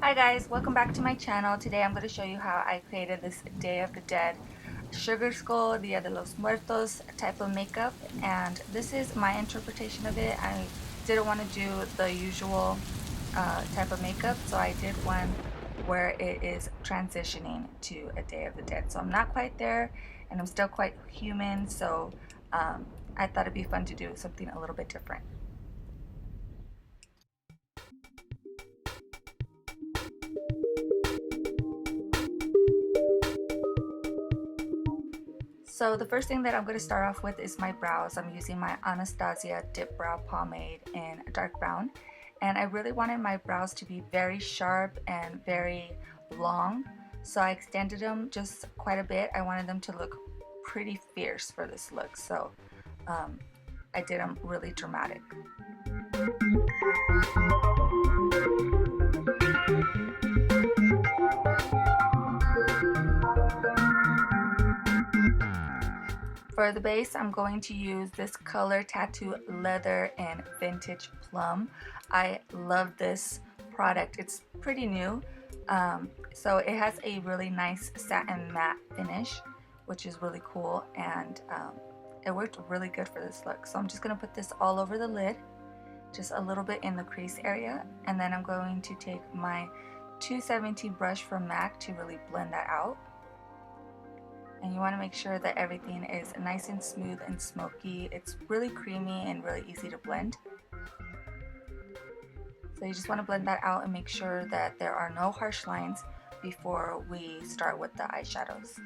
Hi guys, welcome back to my channel. Today I'm going to show you how I created this Day of the Dead Sugar Skull, Dia de los Muertos type of makeup, and this is my interpretation of it. I didn't want to do the usual type of makeup, so I did one where it is transitioning to a Day of the Dead. So I'm not quite there and I'm still quite human, so I thought it'd be fun to do something a little bit different. So the first thing that I'm going to start off with is my brows. I'm using my Anastasia Dipbrow pomade in dark brown, and I really wanted my brows to be very sharp and very long, so I extended them just quite a bit. I wanted them to look pretty fierce for this look, so I did them really dramatic. For the base, I'm going to use this Color Tattoo Leather in Vintage Plum. I love this product. It's pretty new. So it has a really nice satin matte finish, which is really cool, and it worked really good for this look. So I'm just going to put this all over the lid, just a little bit in the crease area, and then I'm going to take my 217 brush from MAC to really blend that out. And you want to make sure that everything is nice and smooth and smoky. It's really creamy and really easy to blend. So you just want to blend that out and make sure that there are no harsh lines before we start with the eyeshadows.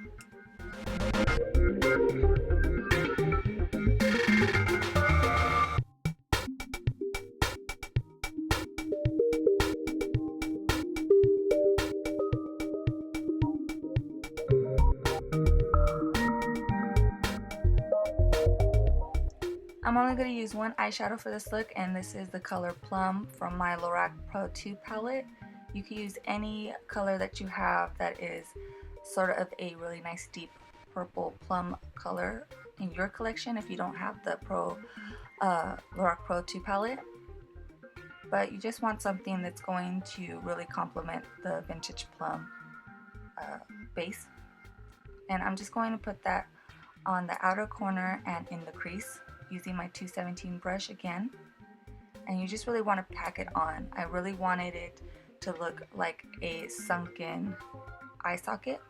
I'm only going to use one eyeshadow for this look, and this is the color Plum from my Lorac Pro 2 palette. You can use any color that you have that is sort of a really nice deep purple plum color in your collection if you don't have the Lorac Pro 2 palette. But you just want something that's going to really complement the Vintage Plum base. And I'm just going to put that on the outer corner and in the crease, using my 217 brush again. And you just really want to pack it on. I really wanted it to look like a sunken eye socket,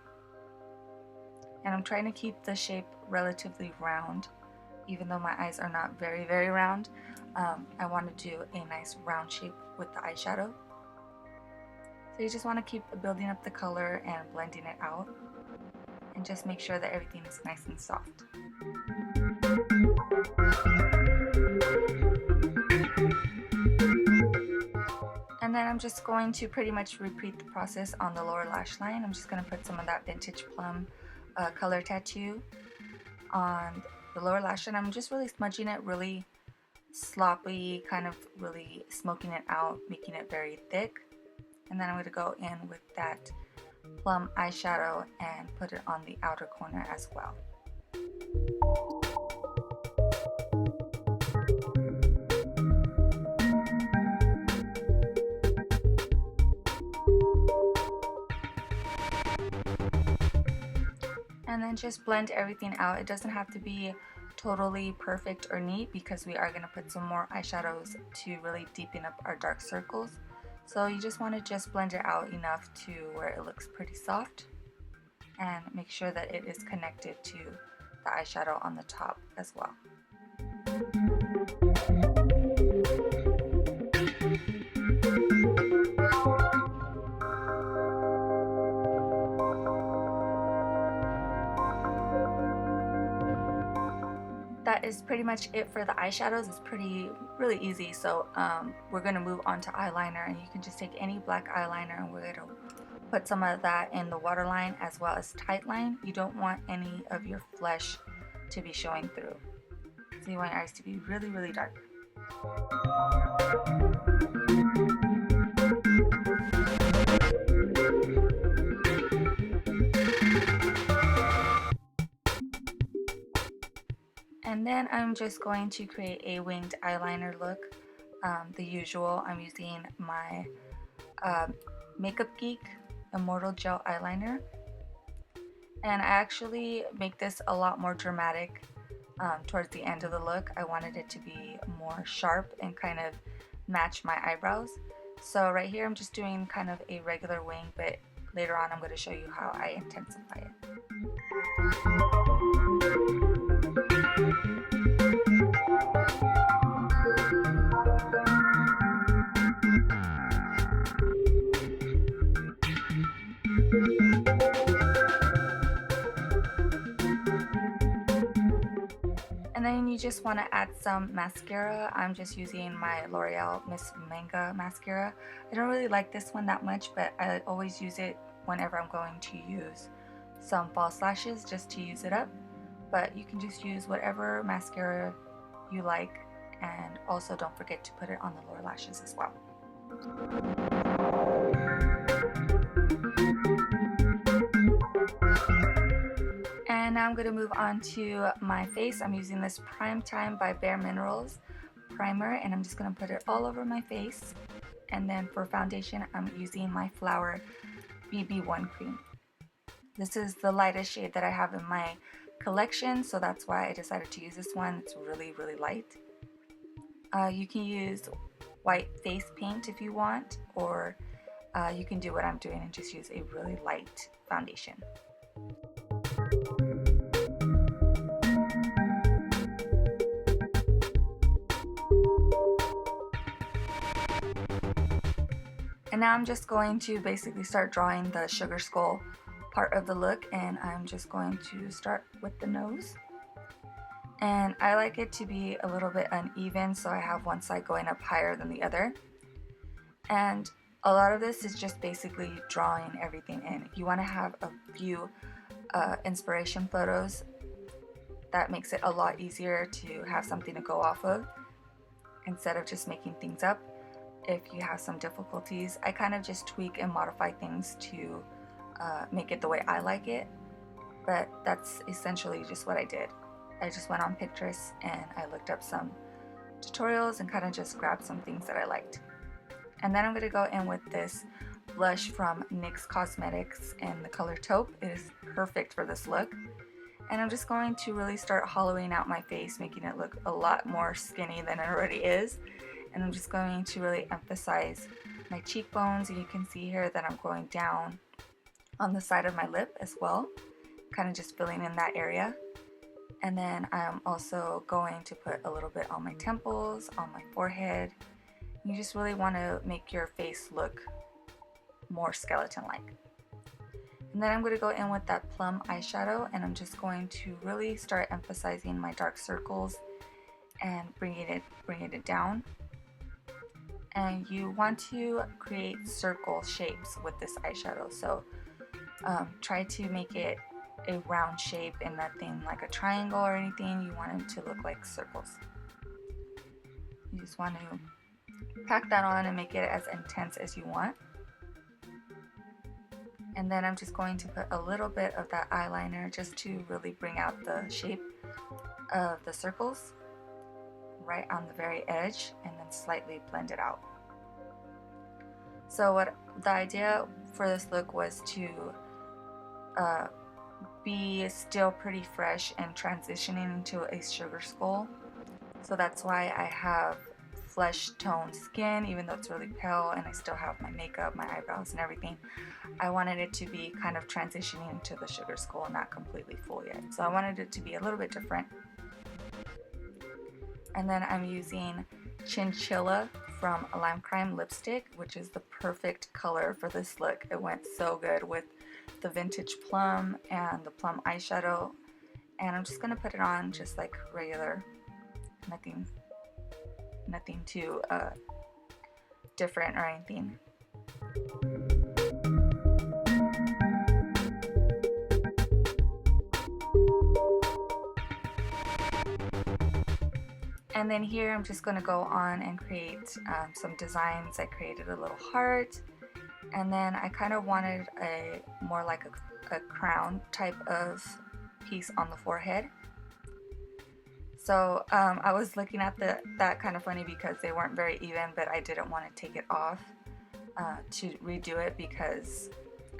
and I'm trying to keep the shape relatively round, even though my eyes are not very round. I want to do a nice round shape with the eyeshadow. So you just want to keep building up the color and blending it out, and just make sure that everything is nice and soft. And then I'm just going to pretty much repeat the process on the lower lash line. I'm just going to put some of that Vintage Plum color tattoo on the lower lash line. I'm just really smudging it really sloppy, kind of really smoking it out, making it very thick. And then I'm going to go in with that Plum eyeshadow and put it on the outer corner as well. And then just blend everything out. It doesn't have to be totally perfect or neat because we are going to put some more eyeshadows to really deepen up our dark circles. So you just want to just blend it out enough to where it looks pretty soft, and make sure that it is connected to the eyeshadow on the top as well. That is pretty much it for the eyeshadows. It's really easy. So we're going to move on to eyeliner, and you can just take any black eyeliner and we're going to put some of that in the waterline as well as tight line. You don't want any of your flesh to be showing through. So you want your eyes to be really dark. And then I'm just going to create a winged eyeliner look. The usual, I'm using my Makeup Geek Immortal Gel Eyeliner. And I actually make this a lot more dramatic towards the end of the look. I wanted it to be more sharp and kind of match my eyebrows. So right here I'm just doing kind of a regular wing, but later on I'm going to show you how I intensify it. And then you just want to add some mascara. I'm just using my L'Oreal Miss Manga mascara. I don't really like this one that much, but I always use it whenever I'm going to use some false lashes just to use it up. But you can just use whatever mascara you like, and also don't forget to put it on the lower lashes as well. And now I'm going to move on to my face. I'm using this Prime Time by Bare Minerals primer, and I'm just going to put it all over my face. And then for foundation, I'm using my Flower BB1 cream. This is the lightest shade that I have in my collection, so that's why I decided to use this one. It's really, really light. You can use white face paint if you want, or you can do what I'm doing and just use a really light foundation. And now I'm just going to basically start drawing the sugar skull part of the look, and I'm just going to start with the nose. And I like it to be a little bit uneven, so I have one side going up higher than the other. And a lot of this is just basically drawing everything in. You want to have a few inspiration photos. That makes it a lot easier to have something to go off of instead of just making things up. If you have some difficulties, I kind of just tweak and modify things to make it the way I like it, but that's essentially just what I did. I just went on Pinterest and I looked up some tutorials and kind of just grabbed some things that I liked. And then I'm going to go in with this blush from NYX Cosmetics in the color Taupe. It is perfect for this look. And I'm just going to really start hollowing out my face, making it look a lot more skinny than it already is. And I'm just going to really emphasize my cheekbones, and you can see here that I'm going down on the side of my lip as well, kind of just filling in that area. And then I'm also going to put a little bit on my temples, on my forehead. You just really want to make your face look more skeleton-like. And then I'm going to go in with that Plum eyeshadow, and I'm just going to really start emphasizing my dark circles and bringing it down. And you want to create circle shapes with this eyeshadow, so try to make it a round shape and nothing like a triangle or anything. You want it to look like circles. You just want to pack that on and make it as intense as you want. And then I'm just going to put a little bit of that eyeliner just to really bring out the shape of the circles right on the very edge, and then slightly blend it out. So what the idea for this look was to be still pretty fresh and transitioning into a sugar skull. So that's why I have flesh toned skin, even though it's really pale, and I still have my makeup, my eyebrows and everything. I wanted it to be kind of transitioning into the sugar skull, not completely full yet. So I wanted it to be a little bit different. And then I'm using Chinchilla from Lime Crime lipstick, which is the perfect color for this look. It went so good with the vintage plum and the plum eyeshadow. And I'm just going to put it on just like regular, nothing too different or anything. And then here I'm just going to go on and create some designs. I created a little heart, and then I kind of wanted a more like a crown type of piece on the forehead. So I was looking at that kind of funny because they weren't very even, but I didn't want to take it off. to redo it because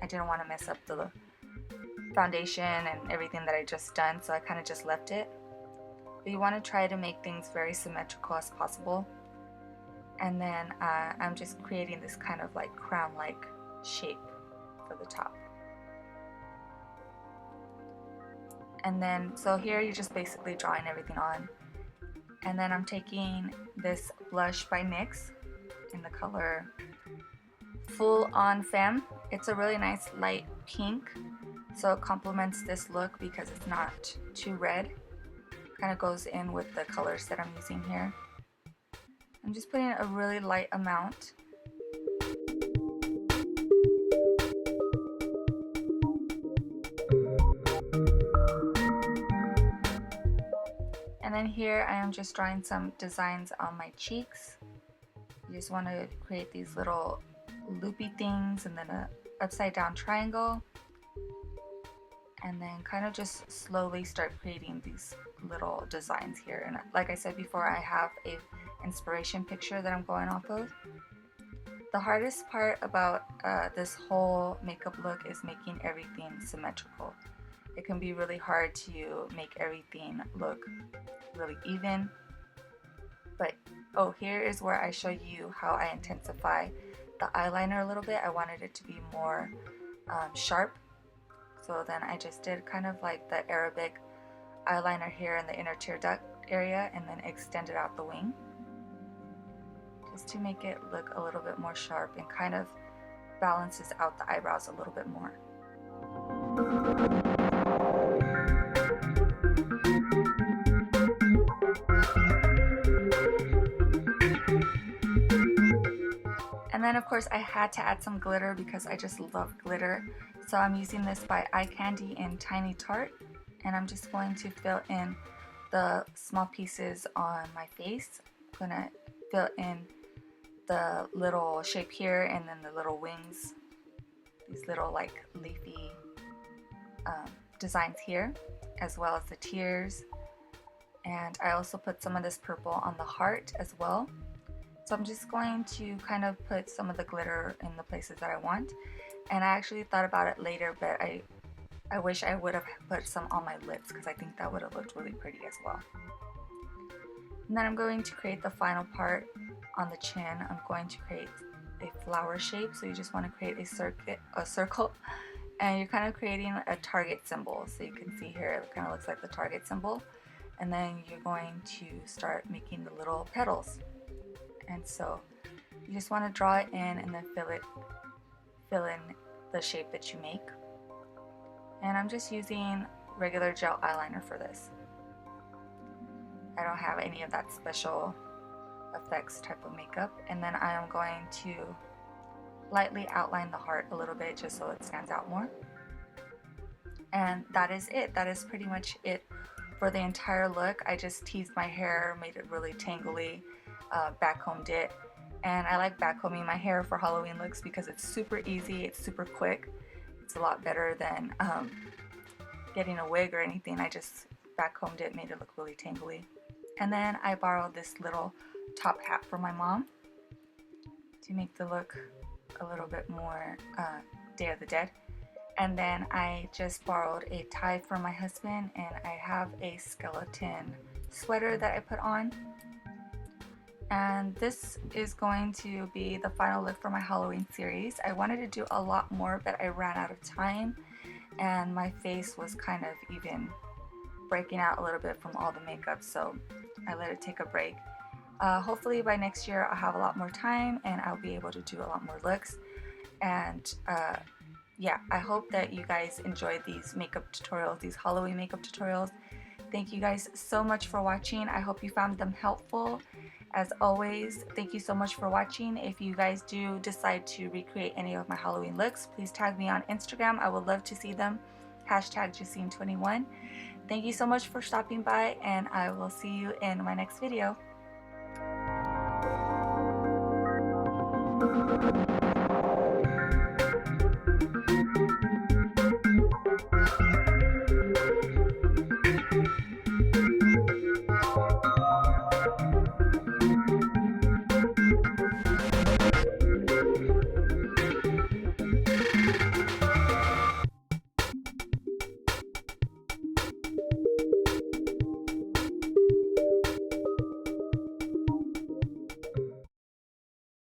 I didn't want to mess up the foundation and everything that I just done, so I kind of just left it. But you want to try to make things very symmetrical as possible. And then I'm just creating this kind of like crown-like shape for the top. And then, so here you're just basically drawing everything on. And then I'm taking this blush by NYX in the color Full On Femme. It's a really nice light pink, so it complements this look because it's not too red. Kind of goes in with the colors that I'm using here. I'm just putting a really light amount. And then here I am just drawing some designs on my cheeks. You just want to create these little loopy things and then a upside down triangle. And then kind of just slowly start creating these little designs here. And like I said before, I have a inspiration picture that I'm going off of. The hardest part about this whole makeup look is making everything symmetrical. It can be really hard to make everything look really even. But oh, here is where I show you how I intensify the eyeliner a little bit. I wanted it to be more sharp. So then I just did kind of like the Arabic eyeliner here in the inner tear duct area and then extended out the wing. Just to make it look a little bit more sharp and kind of balances out the eyebrows a little bit more. And then of course I had to add some glitter because I just love glitter. So I'm using this by Kandy in Tiny Tart, and I'm just going to fill in the small pieces on my face. I'm gonna fill in the little shape here and then the little wings, these little like leafy designs here, as well as the tears. And I also put some of this purple on the heart as well. So I'm just going to kind of put some of the glitter in the places that I want. And I actually thought about it later, but I wish I would have put some on my lips because I think that would have looked really pretty as well. And then I'm going to create the final part on the chin. I'm going to create a flower shape. So you just want to create a circle, and you're kind of creating a target symbol. So you can see here it kind of looks like the target symbol. And then you're going to start making the little petals. And so you just want to draw it in and then fill in the shape that you make. And I'm just using regular gel eyeliner for this. I don't have any of that special effects type of makeup. And then I am going to lightly outline the heart a little bit just so it stands out more. And that is it. That is pretty much it for the entire look. I just teased my hair, made it really tangly, backcombed it. And I like backcombing my hair for Halloween looks because it's super easy, it's super quick. It's a lot better than getting a wig or anything. I just backcombed it, made it look really tangly. And then I borrowed this little top hat from my mom to make the look a little bit more Day of the Dead. And then I just borrowed a tie from my husband, and I have a skeleton sweater that I put on. And this is going to be the final look for my Halloween series. I wanted to do a lot more, but I ran out of time, and my face was kind of even breaking out a little bit from all the makeup, so I let it take a break. Hopefully by next year I'll have a lot more time and I'll be able to do a lot more looks. And yeah, I hope that you guys enjoyed these makeup tutorials, these Halloween makeup tutorials. Thank you guys so much for watching. I hope you found them helpful. As always, thank you so much for watching. If you guys do decide to recreate any of my Halloween looks, please tag me on Instagram. I would love to see them. #Justine21. Thank you so much for stopping by, and I will see you in my next video.